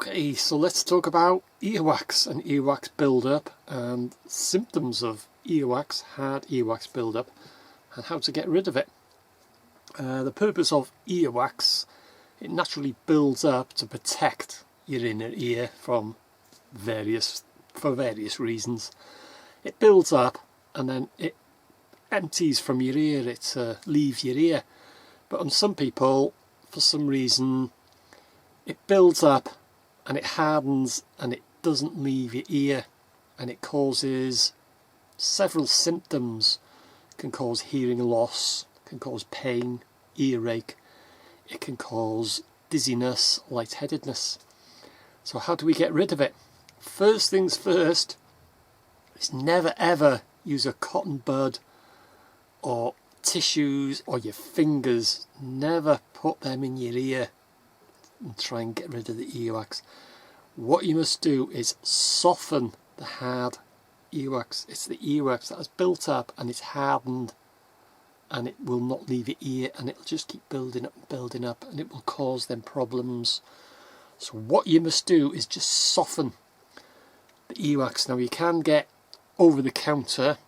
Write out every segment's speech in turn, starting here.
Okay, so let's talk about earwax and earwax build-up and symptoms of earwax, hard earwax build-up, and how to get rid of it. The purpose of earwax, it naturally builds up to protect your inner ear for various reasons. It builds up and then it empties from your ear, it leaves your ear. But on some people, for some reason, it builds up and it hardens and it doesn't leave your ear, and it causes several symptoms. It can cause hearing loss, can cause pain, earache, it can cause dizziness, lightheadedness. So how do we get rid of it? First things first is never ever use a cotton bud or tissues or your fingers. Never put them in your ear and try and get rid of the earwax. What you must do is soften the hard earwax. It's the earwax that has built up and it's hardened, and it will not leave your ear, and it'll just keep building up, and it will cause them problems. So what you must do is just soften the earwax. Now you can get over the counter,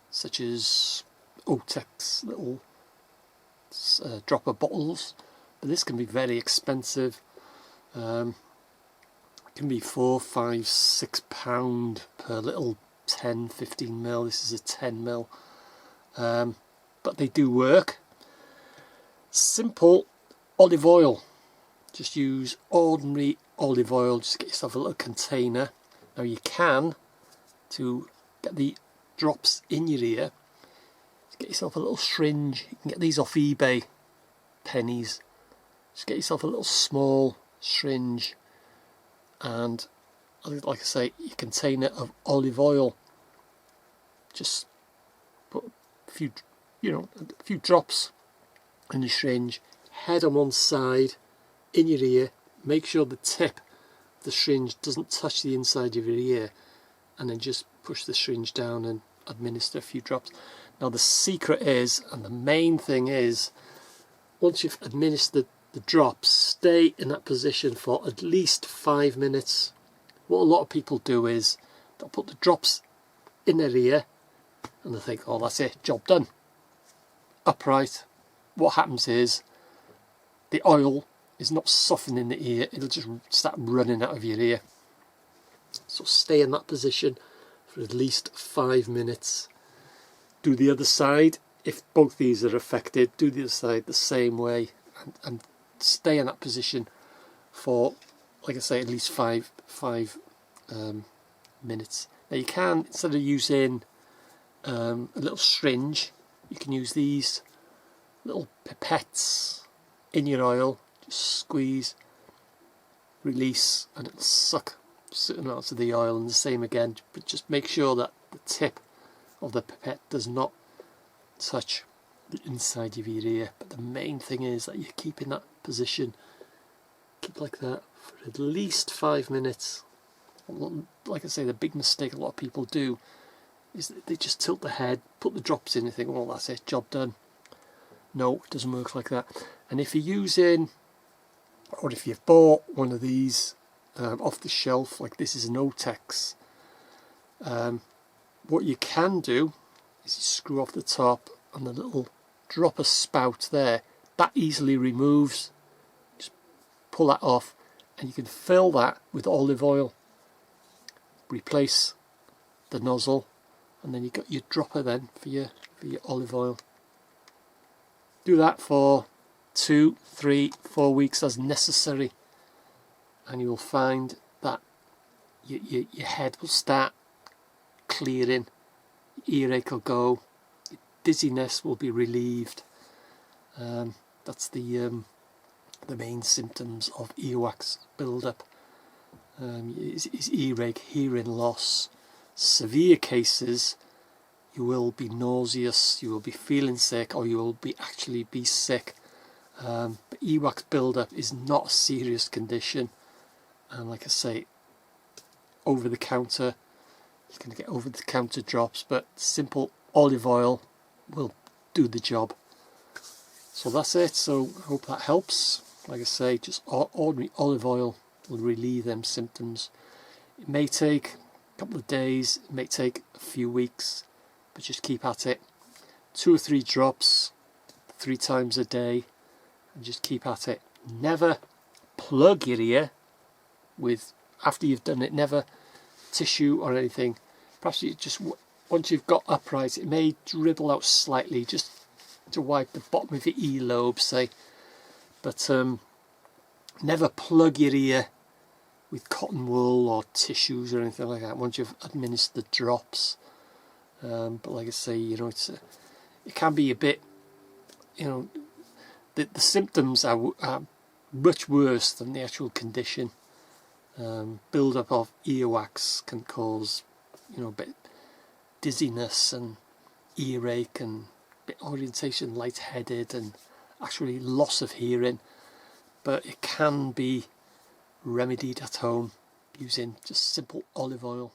such as Otex little dropper bottles, but this can be very expensive. It can be £4, £5, £6 per little 10-15 ml. This is a 10 ml, but they do work. Simple olive oil. Just use ordinary olive oil. Just get yourself a little container. Now you can, to get the drops in your ear, just get yourself a little syringe. You can get these off eBay, pennies. Just get yourself a little small syringe, and like I say, your container of olive oil. Just put a few drops in the syringe, head on one side in your ear. Make sure the tip of the syringe doesn't touch the inside of your ear, and then just push the syringe down and administer a few drops. Now the secret is, and the main thing is, once you've administered the drops, stay in that position for at least 5 minutes. What a lot of people do is they'll put the drops in their ear and they think, oh, that's it, job done. Upright. What happens is the oil is not softening the ear, it'll just start running out of your ear. So stay in that position for at least 5 minutes. Do the other side. If both these are affected, do the other side the same way, and stay in that position for, like I say, at least five minutes. Now you can, instead of using a little syringe, you can use these little pipettes in your oil. Just squeeze, release, and it'll suck certain amounts of the oil, and the same again, but just make sure that the tip of the pipette does not touch the inside of your ear. But the main thing is that you keep in that position, keep like that for at least 5 minutes. Like I say, the big mistake a lot of people do is that they just tilt the head, put the drops in, and think, well, that's it, job done. No, it doesn't work like that. And if you're using, or if you've bought one of these off the shelf, like this is an Otex, what you can do is you screw off the top, and the little dropper spout there, that easily removes. Just pull that off, and you can fill that with olive oil. Replace the nozzle, and then you've got your dropper then for your olive oil. Do that for 2, 3, 4 weeks as necessary, and you will find that your head will start clearing, your earache will go, your dizziness will be relieved. That's the main symptoms of earwax build-up. Is earache, hearing loss. Severe cases, you will be nauseous, you will be feeling sick, or you will actually be sick. But earwax build-up is not a serious condition, and like I say, over the counter, you can get over the counter drops, but simple olive oil will do the job. So that's it. So I hope that helps. Like I say, just ordinary olive oil will relieve them symptoms. It may take a couple of days, it may take a few weeks, but just keep at it. 2 or 3 drops 3 times a day, and just keep at it. Never plug your ear with, after you've done it, never tissue or anything. Perhaps you just, once you've got upright, it may dribble out slightly, just to wipe the bottom of your earlobe, say. But never plug your ear with cotton wool or tissues or anything like that once you've administered the drops. But like I say, you know, it can be a bit, you know, the symptoms are much worse than the actual condition. Build-up of earwax can cause, you know, a bit dizziness and earache and a bit orientation, lightheaded, and actually loss of hearing. But it can be remedied at home using just simple olive oil.